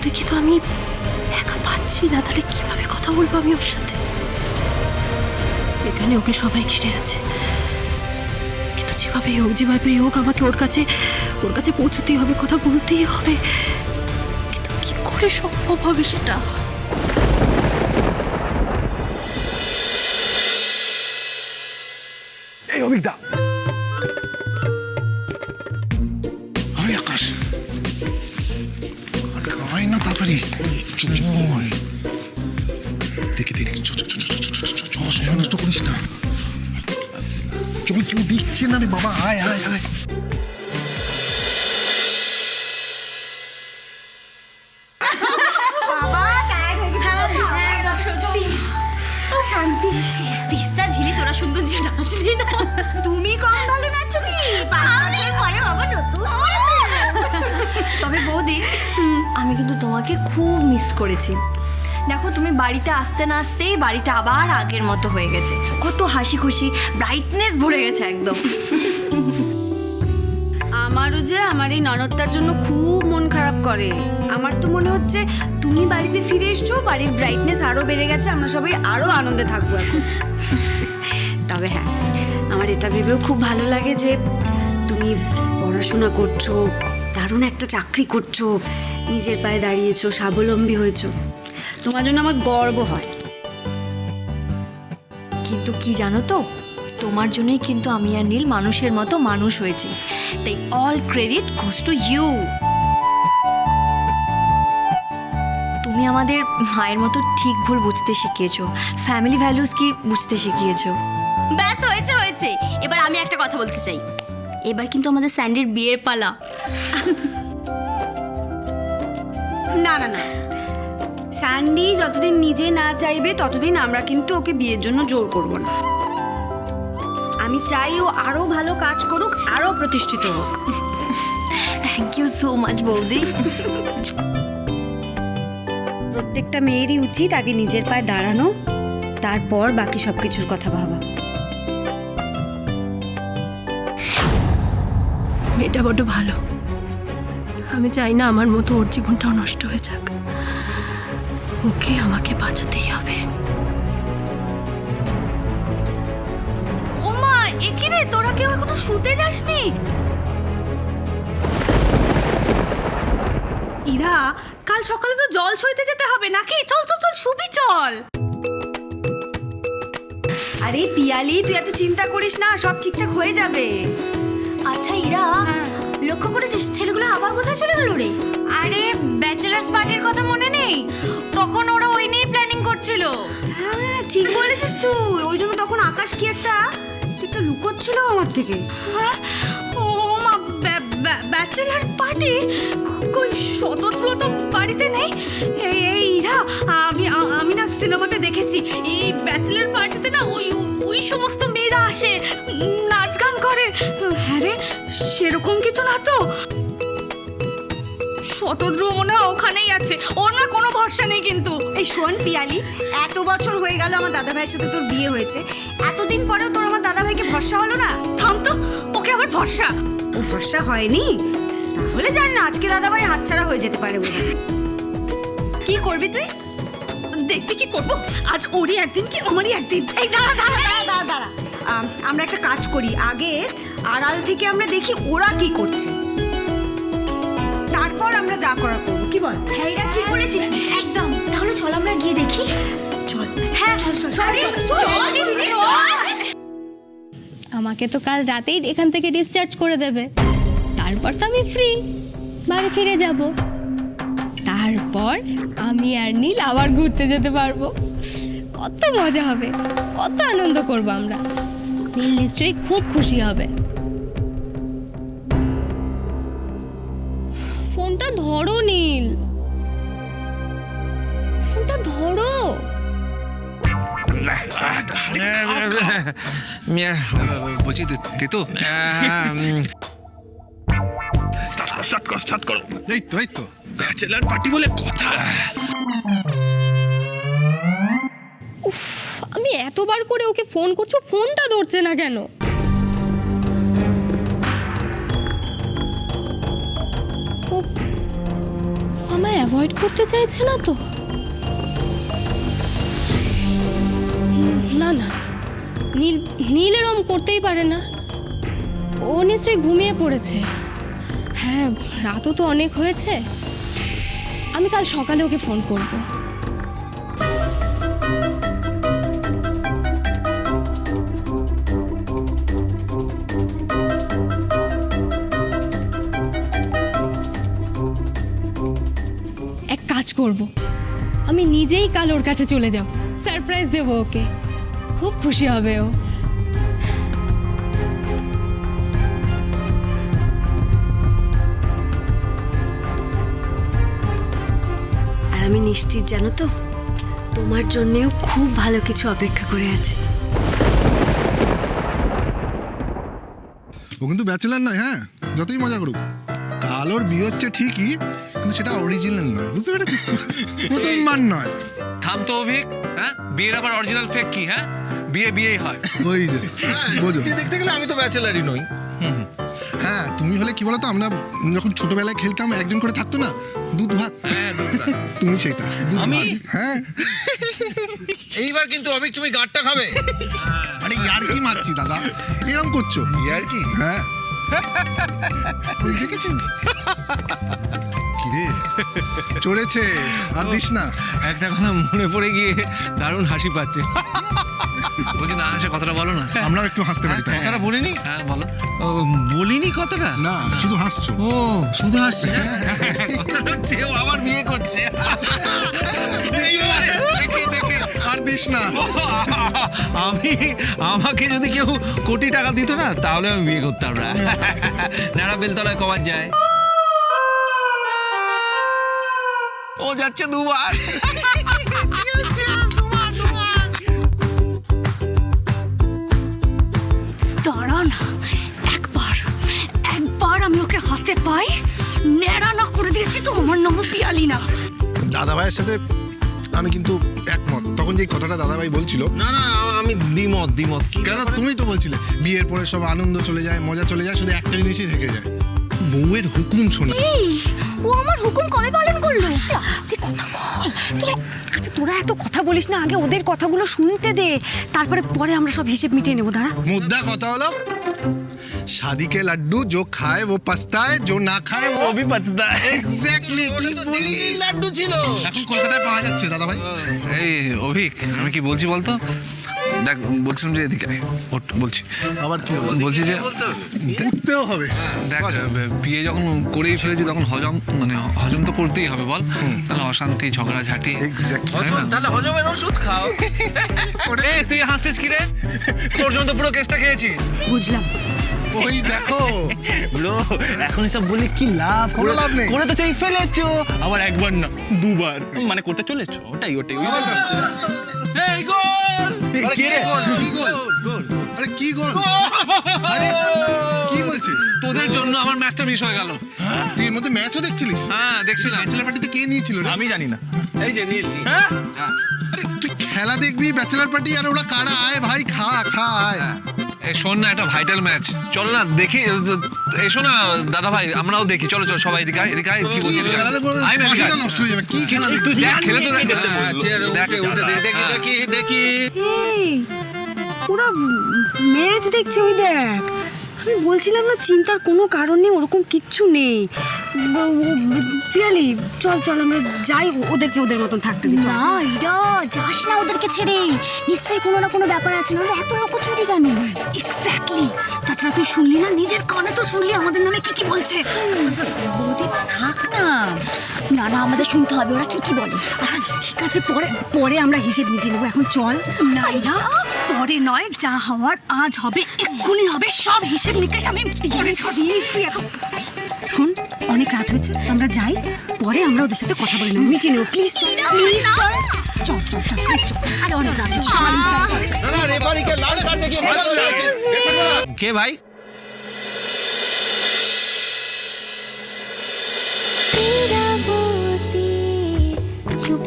থেকে তো আমি একা পাচ্ছি না, তাহলে কিভাবে কথা বলবো আমি ওর সাথে? এখানে ওকে সবাই ঘিরে আছে, কিন্তু যেভাবেই হোক আমাকে ওর কাছে পৌঁছতেই হবে, কথা বলতেই হবে। কিন্তু কি করে সম্ভব হবে সেটা? এই অভিজ্ঞতা, আমি আকাশ খাওয়াই না তাড়াতাড়ি। দেখি সময় নষ্ট করিস না। চল, কেউ দিচ্ছে না রে বাবা, আয় আয় আয়। শান্তি তিস্তা ঝিলি, তোরা সুন্দর যে নাচলি না। তুমি কম ভালো নাচো কি? 5 বছর পরে বাবা নতুন। তবে বৌদি, আমি কিন্তু তোমাকে খুব মিস করেছি। দেখো, তুমি বাড়িতে আসতে না আসতেই বাড়িটা আবার আগের মতো হয়ে গেছে। কত হাসি খুশি, ব্রাইটনেস ভরে গেছে একদম। আমারও যে আমার এই ননদটার জন্য খুব মন খারাপ করে। আমার তো মনে হচ্ছে তুমি বাড়িতে ফিরে এসছো, বাড়ির ব্রাইটনেস আরো বেড়ে গেছে, আমরা সবাই আরো আনন্দে থাকবো এখন। তবে হ্যাঁ, আমার এটা ভেবেও খুব ভালো লাগে যে তুমি পড়াশোনা করছো, দারুণ একটা চাকরি করছো, নিজের পায়ে দাঁড়িয়েছো, স্বাবলম্বী হয়েছো। তোমার জন্য আমার গর্ব হয়। কিন্তু কি জানো তো, তোমার জন্যই কিন্তু আমি আর নীল মানুষের মতো মানুষ হয়েছি। তাই all credit goes to you. তুমি আমাদের মায়ের মতো ঠিক ভুল বুঝতে শিখিয়েছো, ফ্যামিলি ভ্যালুস কি বুঝতে শিখিয়েছো। ব্যাস, হয়েছে। এবার আমি একটা কথা বলতে চাই। এবার কিন্তু আমাদের স্যান্ডির বিয়ের পালা। না, স্যান্ডি যতদিন নিজে না চাইবে ততদিন আমরা কিন্তু ওকে বিয়ের জন্য জোর করব না। আমি চাই ও আরো ভালো কাজ করুক, আরো প্রতিষ্ঠিত হোক। থ্যাংক ইউ সো মাচ বৌদি। প্রত্যেকটা মেয়েরই উচিত আগে নিজের পায়ে দাঁড়ানো, তারপর বাকি সবকিছুর কথা ভাবা। মেয়েটা বড্ড ভালো, আমি চাই না আমার মতো ওর জীবনটাও নষ্ট হয়ে যাক। ওকে আমাকে বাঁচাতেই হবে। ও মা, একি রে, তোরা কেউ এখনো শুতে যাসনি? ইরা, কাল সকালে তো জল সইতে যেতে হবে নাকি? চল শুবি চল। আরে পিয়ালি, তুই এত চিন্তা করিস না, সব ঠিকঠাক হয়ে যাবে। আচ্ছা ইরা, লক্ষ্য করেছিস ছেলেগুলো আবার কোথায় চলে গেল রে? আরে ব্যাচেলার্স পার্টির কথা মনে নেই? তখন ওরা ওই নিয়ে প্ল্যানিং করছিল। হ্যাঁ, ঠিক বলেছিস তুই। ওই জন্য তখন আকাশ কি একটা লুকোচ্ছিল আমার থেকে। হ্যাঁ, ও মা, ব্যাচেলার পার্টি? কই স্বতন্ত্র তো বাড়িতে নেই। এই ইরা, আমি না সিনেমাতে দেখেছি এই ব্যাচেলার পার্টিতে না ওই সমস্ত মেয়েরা আসে, নাচ গান করে। হ্যাঁ রে, সেরকম কিছু না তো? স্বতন্ত্র মনে হয় ওখানেই আছে, ওর না কোনো ভরসা নেই কিন্তু। এই শোন পিয়ালি, এত বছর হয়ে গেল আমার দাদা ভাইয়ের সাথে তোর বিয়ে হয়েছে, এতদিন পরেও তোর আমার দাদা ভাইকে ভরসা হলো না? থাম তো, ওকে আবার ভরসা? ও ভরসা হয়নি? তাহলে জান না, আজকে দাদা ভাই হাতছাড়া হয়ে যেতে পারে বলে। কি করবি তুই? দেখবি কি করবো? আজ ওরই একদিন কি আমারই একদিন। এই দাঁড়া, আমরা একটা কাজ করি, আগে আড়াল থেকে আমরা দেখি ওরা কি করছে, তারপর আমরা যা করা করবো। কি বল? হ্যাঁ এটা ঠিক বলেছিস একদম। তাহলে চল আমরা গিয়ে দেখি। চল। হ্যাঁ, চল। আমাকে তো কাল রাতেই এখান থেকে ডিসচার্জ করে দেবে, তারপর তো আমি ফ্রি, বাড়ি ফিরে যাব। তারপর আমি আর নীল আবার ঘুরতে যেতে পারবো। কত মজা হবে, কত আনন্দ করবো আমরা। নীল নিশ্চয়ই খুব খুশি হবে। ফোনটা ধরো নীল, ফোনটা ধরো। বলছি দে তো। স্টার্ট করো। এই তো ব্যাচেলার পার্টি বলে কথা। উফ, আমি এতবার করে ওকে ফোন করছো, ফোনটা ধরছে না কেন? ও আমায় অ্যাভয়েড করতে চাইছে না তো? না না, নীল এরম করতেই পারে না। ও নিশ্চয়ই ঘুমিয়ে পড়েছে। হ্যাঁ, রাতও তো অনেক হয়েছে। আমি কাল সকালে ওকে ফোন করব। এক কাজ করব, আমি নিজেই কাল ওর কাছে চলে যাব, সারপ্রাইজ দেবো ওকে। খুব খুশি হবে ও। আর আমি নিশ্চিত, জানো তো, তোমার জন্যেও খুব ভালো কিছু অপেক্ষা করে আছে। ও কিন্তু ব্যাচেলার নয়, হ্যাঁ, যতই মজা করুক। কাল ওর বিয়ে হচ্ছে ঠিকই, কিন্তু সেটা অরিজিনাল নয়, বুঝতে পেরেছিস তো? প্রথমবার নয়। থাম তো অভিক, হ্যাঁ বিয়ের আবার অরিজিনাল ফেক কি? হ্যাঁ বিয়েই হয়। ওই যে বোঝো, দেখতে গেলে আমি তো ব্যাচেলারই নই। হ্যাঁ তুমি হলে কি বলতো, আমরা যখন ছোটবেলায় খেলতাম একজন করে থাকতো না, দুধ ভাত। তুমি সেটা দুধ ভাত। হ্যাঁ এইবার কিন্তু অভিক তুমি গাঁটটা খাবে। আরে ইয়ার কি মারছি দাদা, এরকম করছো? ইয়ার কি? হ্যাঁ ওই দেখেছেন কিরে চড়েছে, আর দিস না। একটা কথা মনে পড়ে গিয়ে দারুণ হাসি পাচ্ছে। বলছি না হাসে কথাটা বলো না। আমরাও একটু হাসতে পারি তাই। কথাটা বলিনি? হ্যাঁ বলো। বলিনি কথাটা? না শুধু হাসছো। ও শুধু হাসছে। কথাটা হচ্ছে ও আবার বিয়ে করছে। দেখে দেখে আর দিস না। আমাকে যদি কেউ কোটি টাকা দিত না, তাহলে আমি বিয়ে করতাম না। নাড়া বেলতলায় কবার যায়? ও যাচ্ছে দুবার। দাঁড়া না, একবার আমি ওকে হাতে পাই, নেড়া না করে দিয়েছি তো আমার নাম পিয়ালি না। দাদা ভাইয়ের সাথে আমি কিন্তু একমত। তখন যে কথাটা দাদাভাই বলছিল, না না আমি দ্বিমত কি? কেন তুমি তো বলছিলে বিয়ের পরে সব আনন্দ চলে যায়, মজা চলে যায়, শুধু একটা জিনিসই থেকে যায়, বউয়ের হুকুম শোনা। ও আমার হুকুম কবে পালন করলো? আস্তে কথা বল। তোরা এত কথা বলিস না, আগে ওদের কথাগুলো শুনতে দে, পরে আমরা সব হিসেব মিটিয়ে নেবো। দাঁড়া, मुद्दा কথা হলো शादी के लड्डू जो खाए वो पछताए, जो ना खाए वो भी पछता है। एग्जैक्टली কি বলি। লাড্ডু ছিল। এখন কলকাতায় পাওয়া যাচ্ছে দাদা ভাই। এই অভিক, আমি কি বলছি বলতো? দেখ বলছিলাম যে এদিকে আয়। বলছি আবার কি বলছি যে উঠতেও হবে। দেখ বিয়ে যখন করেই ফেলেছি তখন হজম তো করতেই হবে, বল? তাহলে অশান্তি ঝগড়াঝাটি। এক্স্যাক্টলি। হজমের ওষুধ খাও। তুই হাসছিস কি রে? তোর জন্য তো পুরো কেসটা খেয়েছি। বুঝলাম। ওই দেখো ব্রো, এখন এসব বলে কি লাভ? কোনো লাভ নেই। করে তো চাই ফেলেছো, আবার একবার না দুবার, মানে করতে চলেছো। ওটাই আবার দেখো। এই গোল! আরে কি গোল? কি গোল? আরে কি গোল? আরে কি বলছে? তোদের জন্য আমার ম্যাচটা মিস হয়ে গেল। তুই এর মধ্যে ম্যাচও দেখছিলিস? হ্যাঁ দেখছিলাম। ব্যাচেলার পার্টিতে কে নিয়েছিল রে? আমি জানি না। এই যে নীল। হ্যাঁ? আরে তুই খেলা দেখবি ব্যাচেলার পার্টি, আর ওরা কারা আয় ভাই, খা আয়। এই শোন না, একটা ভাইটাল ম্যাচ, চল না দেখি। এসো না দাদা ভাই, আমরাও দেখি। চলো সবাই এদিকে আয়। কি খেলা দেখবো? পার্টিটা নষ্ট হয়ে যাবে। কি খেলা দেখবি? দেখ খেলে তো দেখি। এই, ওরা ম্যাচ দেখছে, ওই দেখ। আমি বলছিলাম না, চিন্তার কোনো কারণ নেই, ওরকম কিচ্ছু নেই। পিয়ালি চল আমরা যাই, ওদেরকে ওদের মতন থাকতে দিই। না ইরা, যাস না ওদেরকে ছেড়ে। নিশ্চয়ই কোনো না কোনো ব্যাপার আছে, নাহলে এত লোক চুরি কেন? এক্স্যাক্টলি। তাছাড়া তুই শুনলি না, নিজের কানে তো শুনলি আমাদের নামে কি বলছে। বৌদি থাক না। না না, আমাদের শুনতে হবে ওরা কি বলে। আচ্ছা ঠিক আছে, পরে আমরা হিসেব মিটিয়ে নেবো। এখন চল। না পরে নয়, যা হওয়ার আজ হবে, এক্ষুনি হবে। সব হিসেব নিকেশ আমি পরে দিস। তুই এখন শোন, অনেক রাত হয়েছে, আমরা যাই, পরে আমরা ওদের সাথে কথা বলে নেবো, মিটিয়ে নেবো। প্লিজ চল, প্লিজ চল, প্লিজ চল। আরে অনেক রাত হয়েছে। কে ভাই? চুপ